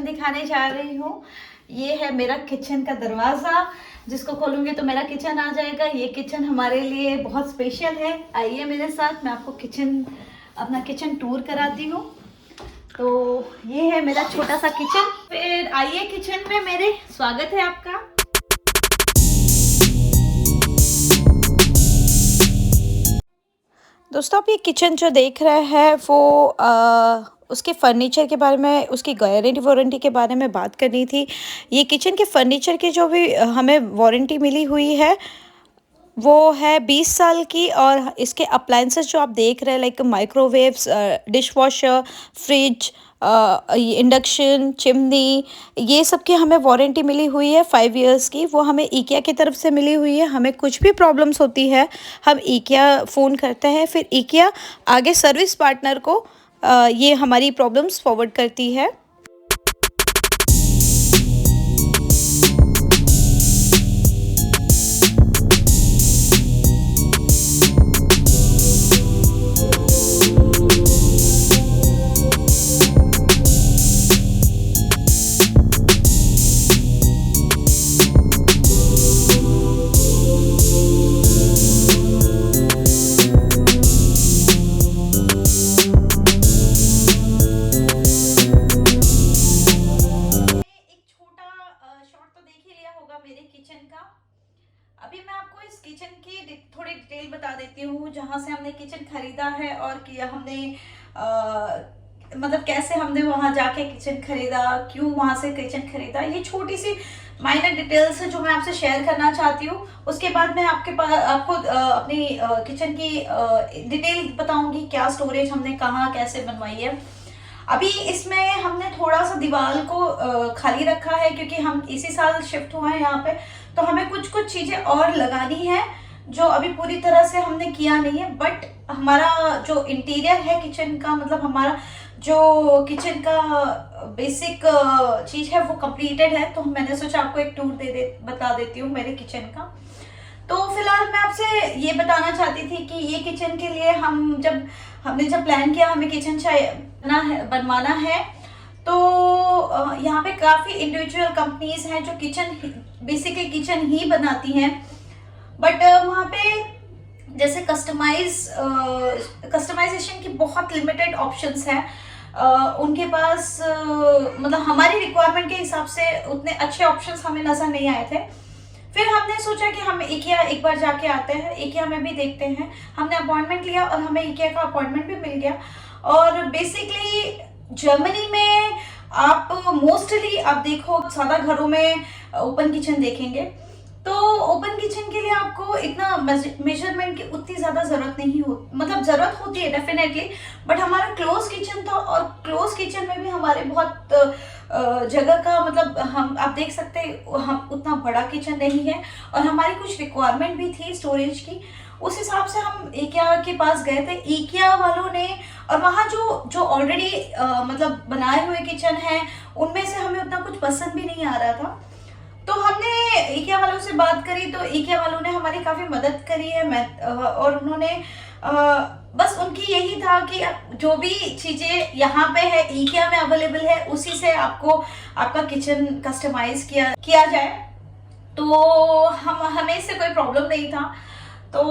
Kitchen दिखाने जा रही हूँ। ये है मेरा किचन का दरवाज़ा, जिसको खोलूंगी तो मेरा किचन आ जाएगा। ये किचन हमारे लिए बहुत स्पेशल है। आइए मेरे साथ, मैं आपको अपना किचन टूर कराती हूँ। तो ये है मेरा छोटा सा किचन। फिर आइए किचन में मेरे, स्वागत है आपका। दोस्तों, आप ये किचन जो देख रहे हैं वो उसके फर्नीचर के बारे में, उसकी गारंटी वारंटी के बारे में बात करनी थी। ये किचन के फर्नीचर की जो भी हमें वारंटी मिली हुई है वो है 20 साल की। और इसके अप्लायंसेस जो आप देख रहे हैं, like microwaves, dish washer, fridge, induction, chimney, ये सब की हमें वारंटी मिली हुई है 5 इयर्स की। वो हमें इकिया की तरफ से मिली हुई है। हमें कुछ भी प्रॉब्लम्स होती है, हम इकिया फ़ोन करते हैं, फिर इकिया आगे सर्विस पार्टनर को ये हमारी प्रॉब्लम्स फॉरवर्ड करती है। मेरे किचन का अभी मैं आपको इस किचन की थोड़ी डिटेल बता देती हूँ, जहाँ से हमने किचन खरीदा है और किया हमने मतलब कैसे हमने वहां जाके किचन खरीदा, क्यों वहां से किचन खरीदा। ये छोटी सी माइनर डिटेल्स है जो मैं आपसे शेयर करना चाहती हूँ। उसके बाद मैं आपको अपनी किचन की डिटेल बताऊंगी, क्या स्टोरेज हमने कहाँ कैसे बनवाई है। अभी इसमें हमने थोड़ा सा दीवार को खाली रखा है क्योंकि हम इसी साल शिफ्ट हुए हैं यहाँ पे, तो हमें कुछ कुछ चीजें और लगानी है जो अभी पूरी तरह से हमने किया नहीं है। बट हमारा जो इंटीरियर है किचन का, मतलब हमारा जो किचन का बेसिक चीज है वो कंप्लीटेड है। तो मैंने सोचा आपको एक टूर बता देती हूँ मेरे किचन का। तो फिलहाल मैं आपसे ये बताना चाहती थी कि ये किचन के लिए हमने जब प्लान किया हमें किचन बनवाना है, तो यहाँ पे काफी इंडिविजुअल कंपनीज हैं जो बेसिकली किचन ही बनाती हैं। बट वहाँ पे जैसे कस्टमाइजेशन की बहुत लिमिटेड ऑप्शंस हैं। उनके पास मतलब हमारी रिक्वायरमेंट के हिसाब से उतने अच्छे ऑप्शंस हमें नजर नहीं आए थे। फिर हमने सोचा कि हम इकिया एक बार जाके आते हैं, इकिया में भी देखते हैं। हमने अपॉइंटमेंट लिया और हमें इकिया का अपॉइंटमेंट भी मिल गया। और बेसिकली जर्मनी में आप मोस्टली आप देखो सादा घरों में ओपन किचन देखेंगे। तो ओपन किचन के लिए आपको इतना मेजरमेंट की उतनी ज्यादा जरूरत नहीं हो, मतलब जरूरत होती है डेफिनेटली। बट हमारा क्लोज किचन था और क्लोज किचन में भी हमारे बहुत जगह का, मतलब हम आप देख सकते हैं हम उतना बड़ा किचन नहीं है और हमारी कुछ रिक्वायरमेंट भी थी स्टोरेज की। उस हिसाब से हम इकिया के पास गए थे, इकिया वालों ने, और वहाँ जो ऑलरेडी मतलब बनाए हुए किचन है उनमें से हमें उतना कुछ पसंद भी नहीं आ रहा था। तो हमने इकिया वालों से बात करी, तो इकिया वालों ने हमारी काफी मदद करी है। और उन्होंने बस उनकी यही था कि जो भी चीजें यहाँ पे है इकिया में अवेलेबल है उसी से आपको आपका किचन कस्टमाइज किया जाए। तो हमें इससे कोई प्रॉब्लम नहीं था। तो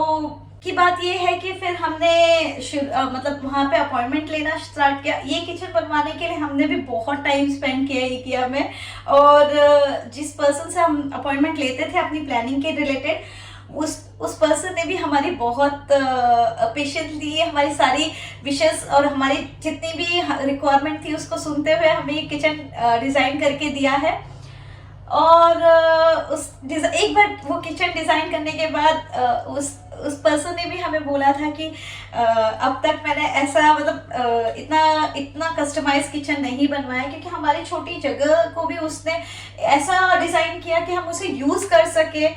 की बात ये है कि फिर हमने मतलब वहाँ पे अपॉइंटमेंट लेना स्टार्ट किया। ये किचन बनवाने के लिए हमने भी बहुत टाइम स्पेंड किया इकिया में। और जिस पर्सन से हम अपॉइंटमेंट लेते थे अपनी प्लानिंग के रिलेटेड, उस पर्सन ने भी हमारी बहुत पेशेंस ली, हमारी सारी विशेस और हमारी जितनी भी रिक्वायरमेंट थी उसको सुनते हुए हमें ये किचन डिजाइन करके दिया है। और एक बार वो किचन डिजाइन करने के बाद उस पर्सन ने भी हमें बोला था कि अब तक मैंने ऐसा मतलब इतना कस्टमाइज किचन नहीं बनवाया, क्योंकि हमारी छोटी जगह को भी उसने ऐसा डिजाइन किया कि हम उसे यूज कर सके।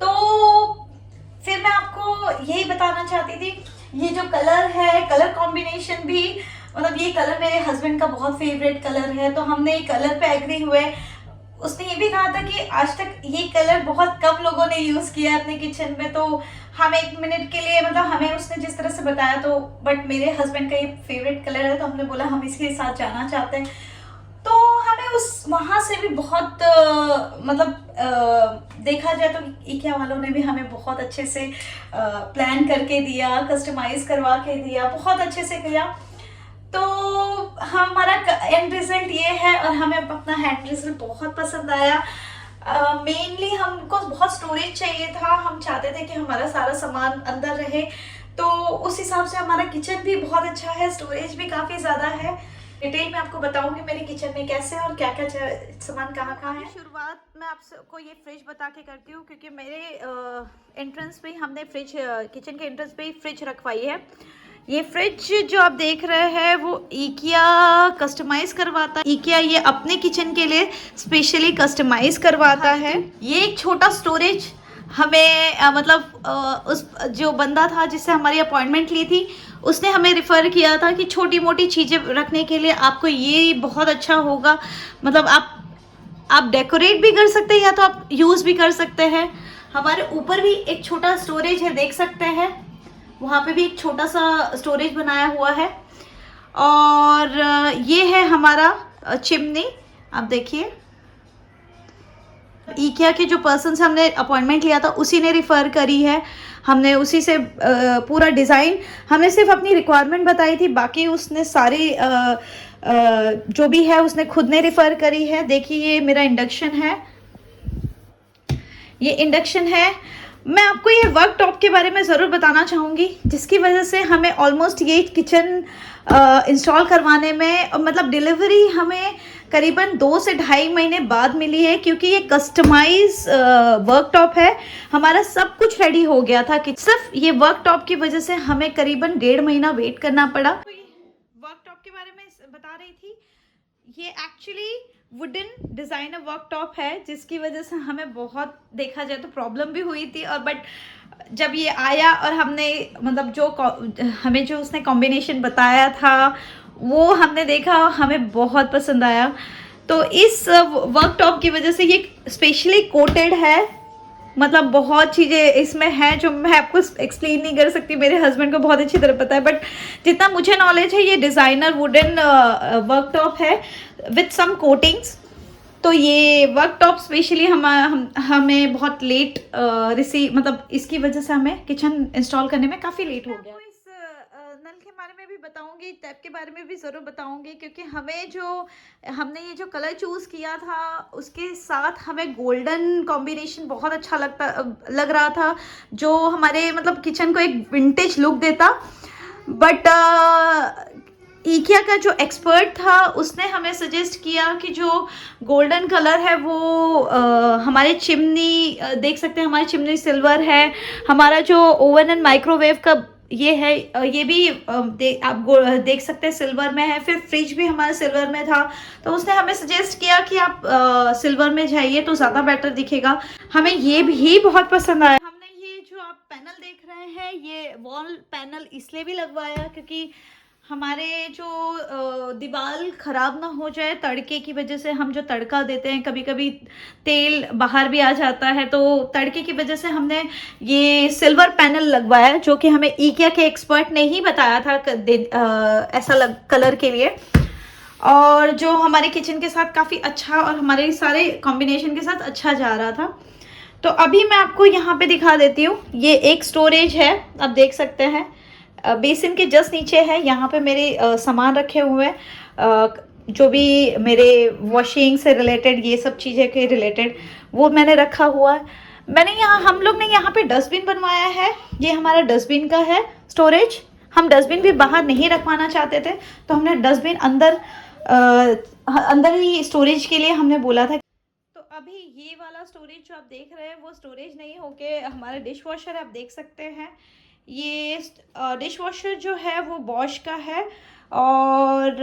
तो फिर मैं आपको यही बताना चाहती थी, ये जो कलर है, कलर कॉम्बिनेशन भी, मतलब ये कलर मेरे हस्बैंड का बहुत फेवरेट कलर है, तो हमने ये कलर पे एग्री हुए। उसने ये भी कहा था कि आज तक ये कलर बहुत कम लोगों ने यूज किया है अपने किचन में, तो हम 1 मिनट के लिए, मतलब हमें उसने जिस तरह से बताया, तो बट मेरे हस्बैंड का ये फेवरेट कलर है, तो हमने बोला हम इसके साथ जाना चाहते हैं। तो हमें उस वहाँ से भी बहुत देखा जाए तो IKEA वालों ने भी हमें बहुत अच्छे से प्लान करके दिया, कस्टमाइज करवा के दिया, बहुत अच्छे से किया। तो हमारा एंड रिजल्ट ये है और हमें अपना हैंड रिजल्ट बहुत पसंद आया। मेनली हमको बहुत स्टोरेज चाहिए था, हम चाहते थे कि हमारा सारा सामान अंदर रहे, तो उस हिसाब से हमारा किचन भी बहुत अच्छा है, स्टोरेज भी काफ़ी ज़्यादा है। डिटेल में आपको बताऊंगी मेरे किचन में कैसे और क्या क्या सामान कहाँ कहाँ है। शुरुआत मैं आपको ये फ्रिज बता के करती हूँ, क्योंकि मेरे एंट्रेंस पे हमने फ्रिज, किचन के एंट्रेंस पे ही फ्रिज रखवाई है। ये फ्रिज जो आप देख रहे हैं वो IKEA कस्टमाइज करवाता है। IKEA ये अपने किचन के लिए स्पेशली कस्टमाइज करवाता है। ये एक छोटा स्टोरेज हमें उस जो बंदा था जिससे हमारी अपॉइंटमेंट ली थी, उसने हमें रिफ़र किया था कि छोटी मोटी चीज़ें रखने के लिए आपको ये बहुत अच्छा होगा। मतलब आप डेकोरेट भी कर सकते हैं या तो आप यूज़ भी कर सकते हैं। हमारे ऊपर भी एक छोटा स्टोरेज है, देख सकते हैं, वहाँ पे भी एक छोटा सा स्टोरेज बनाया हुआ है। और ये है हमारा चिमनी, आप देखिए। IKEA के जो पर्सन से हमने अपॉइंटमेंट लिया था उसी ने रिफ़र करी है, हमने उसी से पूरा डिज़ाइन, हमने सिर्फ अपनी रिक्वायरमेंट बताई थी, बाकी उसने सारी जो भी है उसने खुद ने रिफ़र करी है। देखिए ये मेरा इंडक्शन है, ये इंडक्शन है। मैं आपको ये वर्क टॉप के बारे में ज़रूर बताना चाहूँगी, जिसकी वजह से हमें ऑलमोस्ट ये किचन इंस्टॉल करवाने में, मतलब डिलीवरी हमें करीबन 2 से ढाई महीने बाद मिली है, क्योंकि ये कस्टमाइज वर्क टॉप है। हमारा सब कुछ रेडी हो गया था कि सिर्फ ये वर्क टॉप की वजह से हमें करीबन 1.5 महीना वेट करना पड़ा। तो ये वर्क टॉप के बारे में बता रही थी, ये actually wooden designer work top है, जिसकी वजह से हमें बहुत, देखा जाए तो प्रॉब्लम भी हुई थी। और बट जब ये आया और हमने हमें जो उसने कॉम्बिनेशन बताया था वो हमने देखा, हमें बहुत पसंद आया। तो इस वर्क टॉप की वजह से ये स्पेशली कोटेड है, मतलब बहुत चीज़ें इसमें हैं जो मैं आपको एक्सप्लेन नहीं कर सकती, मेरे हस्बैंड को बहुत अच्छी तरह पता है, बट जितना मुझे नॉलेज है ये डिज़ाइनर वुडन वर्क टॉप है विथ सम कोटिंग्स। तो ये वर्क टॉप स्पेशली हमें बहुत लेट मतलब इसकी वजह से हमें किचन इंस्टॉल करने में काफ़ी लेट हो गया। इस नल के बारे में भी बताऊंगी, टैप के बारे में भी ज़रूर बताऊंगी, क्योंकि हमने ये जो कलर चूज़ किया था उसके साथ हमें गोल्डन कॉम्बिनेशन बहुत अच्छा लग रहा था, जो हमारे मतलब किचन को एक विंटेज लुक देता। बट IKEA का जो एक्सपर्ट था उसने हमें सजेस्ट किया कि जो गोल्डन कलर है वो हमारे चिमनी, देख सकते हैं हमारी चिमनी सिल्वर है, हमारा जो ओवन एंड माइक्रोवेव का ये है, ये भी आप देख सकते हैं सिल्वर में है। फिर फ्रिज भी हमारा सिल्वर में था, तो उसने हमें सजेस्ट किया कि आप सिल्वर में जाइए तो ज़्यादा बेटर दिखेगा। हमें ये भी बहुत पसंद आया। हमने ये जो आप पैनल देख रहे हैं, ये वॉल पैनल इसलिए भी लगवाया क्योंकि हमारे जो दीवार ख़राब ना हो जाए तड़के की वजह से। हम जो तड़का देते हैं कभी कभी तेल बाहर भी आ जाता है, तो तड़के की वजह से हमने ये सिल्वर पैनल लगवाया, जो कि हमें IKEA के एक्सपर्ट ने ही बताया था ऐसा कलर के लिए, और जो हमारे किचन के साथ काफ़ी अच्छा और हमारे सारे कॉम्बिनेशन के साथ अच्छा जा रहा था। तो अभी मैं आपको यहाँ पे दिखा देती हूँ, ये एक स्टोरेज है, आप देख सकते हैं बेसिन के जस्ट नीचे है। यहाँ पे मेरे सामान रखे हुए हैं, जो भी मेरे वॉशिंग से रिलेटेड, ये सब चीज़ें के रिलेटेड वो मैंने रखा हुआ है। हम लोग ने यहाँ पे डस्टबिन बनवाया है, ये हमारा डस्टबिन का है स्टोरेज। हम डस्टबिन भी बाहर नहीं रखवाना चाहते थे, तो हमने डस्टबिन अंदर ही स्टोरेज के लिए हमने बोला था। तो अभी ये वाला स्टोरेज जो आप देख रहे हैं वो स्टोरेज नहीं होके हमारा डिश वॉशर है, आप देख सकते हैं। ये डिश वॉशर जो है वो बॉश का है, और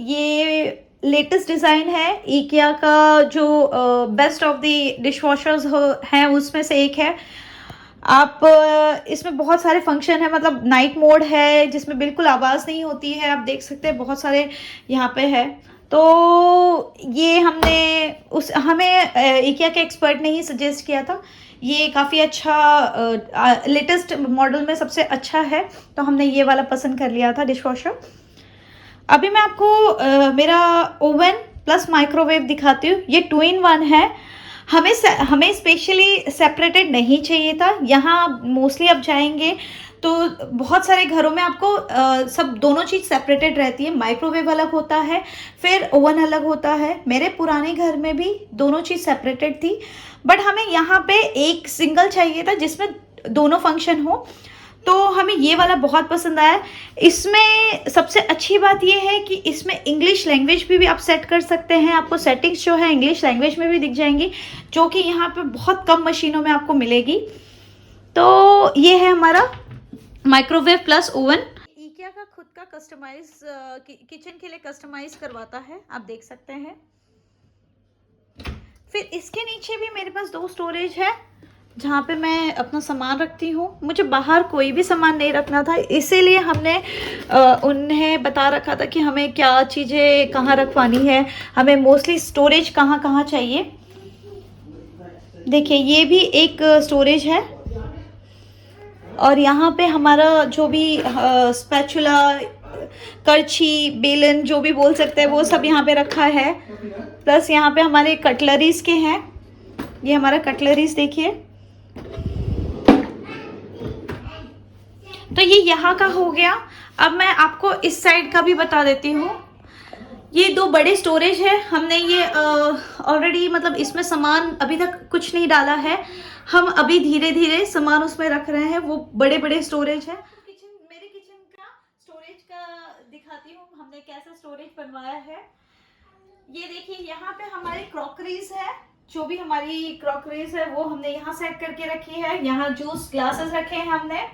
ये लेटेस्ट डिज़ाइन है IKEA का, जो best of the dish washers हैं उसमें से एक है। आप इसमें बहुत सारे फंक्शन है, मतलब नाइट मोड है जिसमें बिल्कुल आवाज़ नहीं होती है, आप देख सकते हैं बहुत सारे यहाँ पे है। तो ये हमें IKEA के एक्सपर्ट ने ही सजेस्ट किया था, ये काफ़ी अच्छा लेटेस्ट मॉडल में सबसे अच्छा है, तो हमने ये वाला पसंद कर लिया था डिश वॉशर। अभी मैं आपको मेरा ओवन प्लस माइक्रोवेव दिखाती हूँ। ये 2-in-1 है। हमें स्पेशली सेपरेटेड नहीं चाहिए था। यहाँ मोस्टली आप जाएंगे तो बहुत सारे घरों में आपको सब दोनों चीज़ सेपरेटेड रहती है। माइक्रोवेव अलग होता है, फिर ओवन अलग होता है। मेरे पुराने घर में भी दोनों चीज़ सेपरेटेड थी, बट हमें यहाँ पे एक सिंगल चाहिए था जिसमें दोनों फंक्शन हो। तो हमें ये वाला बहुत पसंद आया। इसमें सबसे अच्छी बात ये है कि इसमें इंग्लिश लैंग्वेज भी आप सेट कर सकते हैं। आपको सेटिंग्स जो है इंग्लिश लैंग्वेज में भी दिख जाएंगी, जो कि यहाँ पे बहुत कम मशीनों में आपको मिलेगी। तो ये है हमारा माइक्रोवेव प्लस ओवन। इकिया का खुद का कस्टमाइज किचन के लिए कस्टमाइज करवाता है, आप देख सकते हैं। फिर इसके नीचे भी मेरे पास 2 स्टोरेज है जहाँ पे मैं अपना सामान रखती हूँ। मुझे बाहर कोई भी सामान नहीं रखना था, इसीलिए हमने उन्हें बता रखा था कि हमें क्या चीज़ें कहाँ रखवानी है, हमें मोस्टली स्टोरेज कहाँ कहाँ चाहिए। देखिए ये भी एक स्टोरेज है, और यहाँ पे हमारा जो भी स्पैचुला, करछी, बेलन जो भी बोल सकते हैं वो सब यहाँ पे रखा है। प्लस यहाँ पे हमारे कटलरीज के हैं। ये हमारा कटलरीज देखिए। तो ये यहाँ का हो गया। अब मैं आपको इस साइड का भी बता देती हूँ। ये 2 बड़े स्टोरेज है। हमने ये ऑलरेडी मतलब इसमें सामान अभी तक कुछ नहीं डाला है, हम अभी धीरे धीरे सामान उसमें रख रहे हैं। वो बड़े बड़े स्टोरेज है। मेरे किचन का स्टोरेज का दिखाती हूँ, हमने कैसा स्टोरेज बनवाया है। ये देखिए यहाँ पे हमारी क्रॉकरीज है। जो भी हमारी क्रॉकरीज है वो हमने यहाँ सेट करके रखी है। यहाँ जूस ग्लासेस रखे हैं हमने,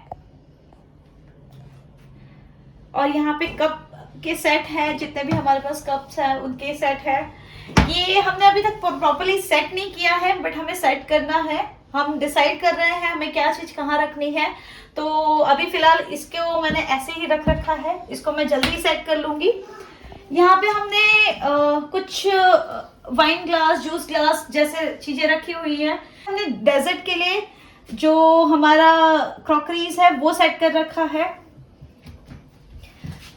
और यहाँ पे कप के सेट है। जितने भी हमारे पास कप्स हैं उनके सेट है। ये हमने अभी तक प्रॉपर्ली सेट नहीं किया है, बट हमें सेट करना है। हम डिसाइड कर रहे हैं हमें क्या चीज़ कहाँ रखनी है। तो अभी फिलहाल इसको मैंने ऐसे ही रख रखा है, इसको मैं जल्दी सेट कर लूँगी। यहाँ पे हमने कुछ वाइन ग्लास, जूस ग्लास जैसे चीज़ें रखी हुई हैं। हमने डेजर्ट के लिए जो हमारा क्रॉकरीज है वो सेट कर रखा है।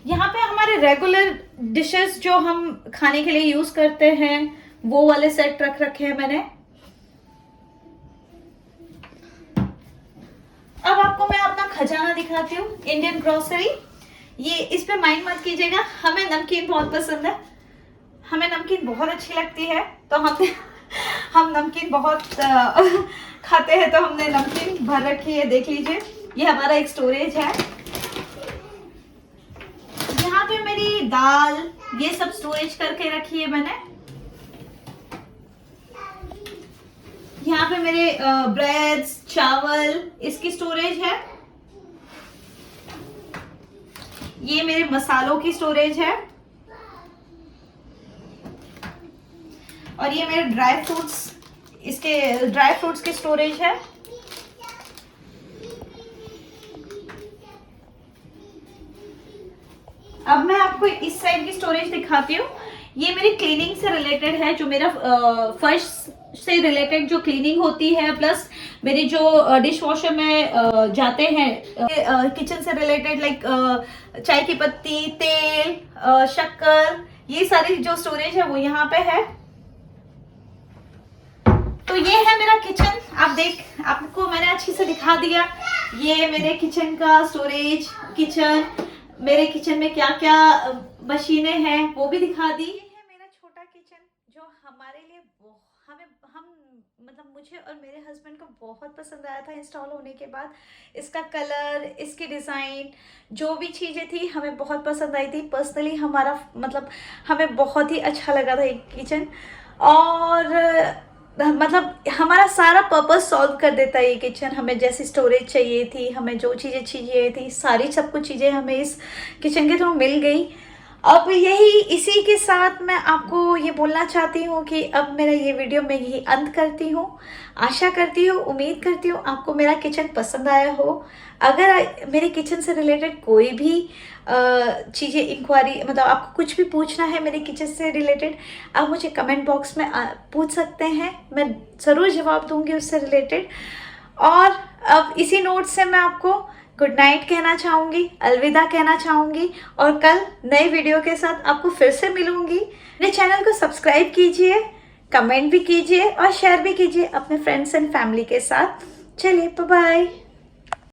यहाँ पे हमारे रेगुलर डिशेस जो हम खाने के लिए यूज करते हैं वो वाले सेट रख रखे हैं मैंने। अब आपको मैं अपना खजाना दिखाती हूँ, इंडियन ग्रोसरी। ये इस पे माइंड मत कीजिएगा, हमें नमकीन बहुत पसंद है, हमें नमकीन बहुत अच्छी लगती है। तो हम नमकीन बहुत खाते हैं, तो हमने नमकीन भर रखी है। देख लीजिए ये हमारा एक स्टोरेज है। यहाँ पे मेरी दाल ये सब स्टोरेज करके रखी है मैंने। यहाँ पे मेरे ब्रेड्स, चावल, इसकी स्टोरेज है। ये मेरे मसालों की स्टोरेज है, और ये मेरे ड्राई फ्रूट्स, इसके ड्राई फ्रूट्स की स्टोरेज है। अब मैं आपको इस साइड की स्टोरेज दिखाती हूँ। ये मेरी क्लीनिंग से रिलेटेड है, जो मेरा फर्श से रिलेटेड जो क्लीनिंग होती है, प्लस मेरे जो डिश वॉशर में जाते हैं किचन से रिलेटेड, लाइक चाय की पत्ती, तेल, शक्कर, ये सारी जो स्टोरेज है वो यहाँ पे है। तो ये है मेरा किचन। आपको मैंने अच्छी से दिखा दिया। ये मेरे किचन का स्टोरेज, किचन, मेरे किचन में क्या क्या मशीनें हैं वो भी दिखा दी। ये है मेरा छोटा किचन जो हमारे लिए मतलब मुझे और मेरे हस्बैंड को बहुत पसंद आया था इंस्टॉल होने के बाद। इसका कलर, इसकी डिज़ाइन, जो भी चीज़ें थी हमें बहुत पसंद आई थी। पर्सनली हमें बहुत ही अच्छा लगा था ये किचन, और मतलब हमारा सारा पर्पस सॉल्व कर देता है ये किचन। हमें जैसी स्टोरेज चाहिए थी, हमें जो चीज़ें चाहिए थी, सारी सब कुछ चीज़ें हमें इस किचन के थ्रू मिल गई। अब इसी के साथ मैं आपको ये बोलना चाहती हूँ कि अब मेरा ये वीडियो मैं यही अंत करती हूँ। आशा करती हूँ, उम्मीद करती हूँ आपको मेरा किचन पसंद आया हो। अगर मेरे किचन से रिलेटेड कोई भी चीज़ें इंक्वायरी, मतलब आपको कुछ भी पूछना है मेरे किचन से रिलेटेड, आप मुझे कमेंट बॉक्स में पूछ सकते हैं, मैं ज़रूर जवाब दूंगी उससे रिलेटेड। और अब इसी नोट से मैं आपको गुड नाइट कहना चाहूँगी, अलविदा कहना चाहूँगी और कल नए वीडियो के साथ आपको फिर से मिलूँगी। मेरे चैनल को सब्सक्राइब कीजिए, कमेंट भी कीजिए और शेयर भी कीजिए अपने फ्रेंड्स एंड फैमिली के साथ। चलिए बाय बाय।